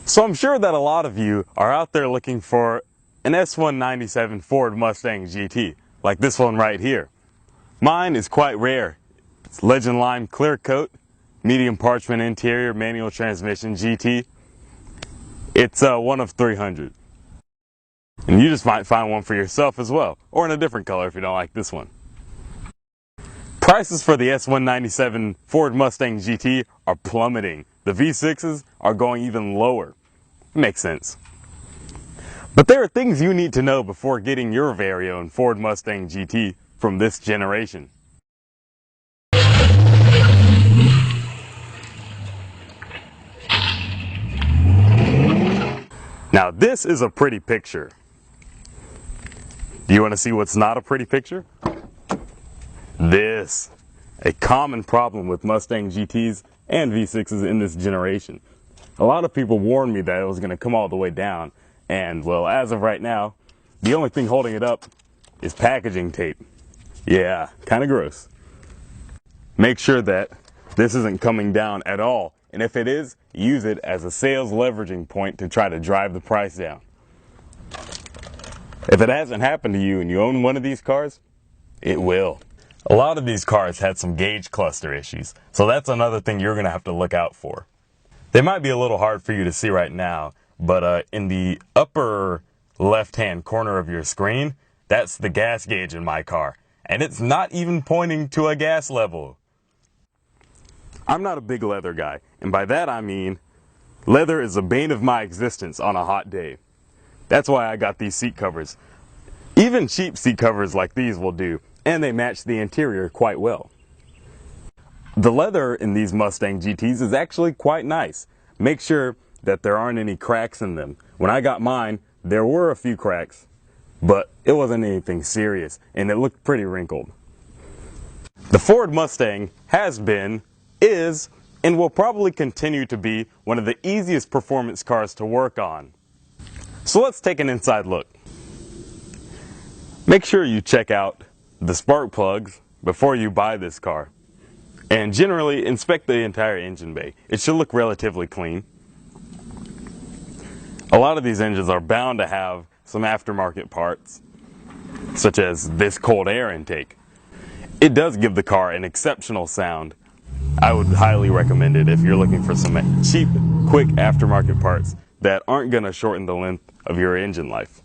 So I'm sure that a lot of you are out there looking for an S197 Ford Mustang GT, like this one right here. Mine is quite rare. It's Legend Lime clear coat, medium parchment interior, manual transmission GT. It's one of 300. And you just might find one for yourself as well, or in a different color if you don't like this one. Prices for the S197 Ford Mustang GT are plummeting. The V6s are going even lower. Makes sense. But there are things you need to know before getting your very own Ford Mustang GT from this generation. Now this is a pretty picture. Do you want to see what's not a pretty picture? This. A common problem with Mustang GTs and V6s in this generation. A lot of people warned me that it was going to come all the way down, and well, as of right now, the only thing holding it up is packaging tape. Yeah, kind of gross. Make sure that this isn't coming down at all, and if it is, use it as a sales leveraging point to try to drive the price down. If it hasn't happened to you and you own one of these cars, it will. A lot of these cars had some gauge cluster issues, so that's another thing you're going to have to look out for. They might be a little hard for you to see right now, but in the upper left-hand corner of your screen, that's the gas gauge in my car, and it's not even pointing to a gas level. I'm not a big leather guy, and by that I mean leather is the bane of my existence on a hot day. That's why I got these seat covers. Even cheap seat covers like these will do, and they match the interior quite well. The leather in these Mustang GTs is actually quite nice. Make sure that there aren't any cracks in them. When I got mine, there were a few cracks, but it wasn't anything serious, and it looked pretty wrinkled. The Ford Mustang has been, is, and will probably continue to be one of the easiest performance cars to work on. So let's take an inside look. Make sure you check out the spark plugs before you buy this car. And generally inspect the entire engine bay. It should look relatively clean. A lot of these engines are bound to have some aftermarket parts, such as this cold air intake. It does give the car an exceptional sound. I would highly recommend it if you're looking for some cheap, quick aftermarket parts that aren't going to shorten the length of your engine life.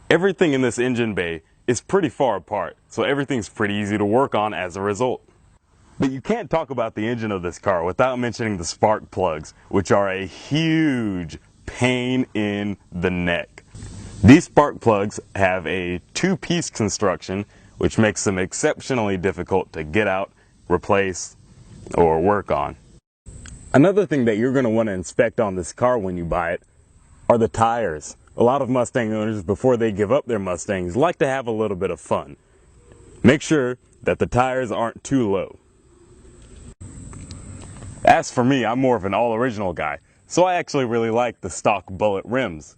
Everything in this engine bay is pretty far apart, so everything's pretty easy to work on as a result. But you can't talk about the engine of this car without mentioning the spark plugs, which are a huge pain in the neck. These spark plugs have a two-piece construction, which makes them exceptionally difficult to get out, replace, or work on. Another thing that you're going to want to inspect on this car when you buy it are the tires. A lot of Mustang owners, before they give up their Mustangs, like to have a little bit of fun. Make sure that the tires aren't too low. As for me, I'm more of an all-original guy, so I actually really like the stock bullet rims.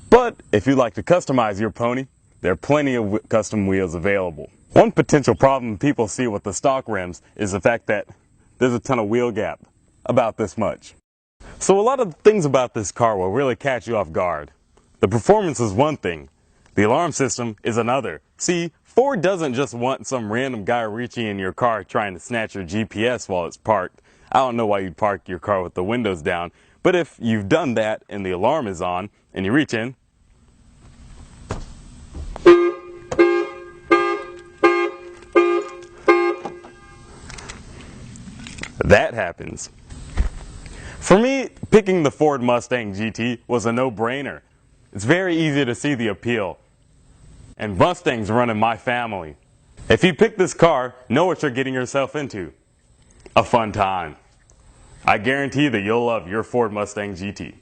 But if you'd like to customize your pony, there are plenty of custom wheels available. One potential problem people see with the stock rims is the fact that there's a ton of wheel gap, about this much. So a lot of things about this car will really catch you off guard. The performance is one thing, the alarm system is another. See, Ford doesn't just want some random guy reaching in your car trying to snatch your GPS while it's parked. I don't know why you'd park your car with the windows down, but if you've done that and the alarm is on and you reach in, that happens. For me, picking the Ford Mustang GT was a no-brainer. It's very easy to see the appeal. And Mustangs run in my family. If you pick this car, know what you're getting yourself into. A fun time. I guarantee that you'll love your Ford Mustang GT.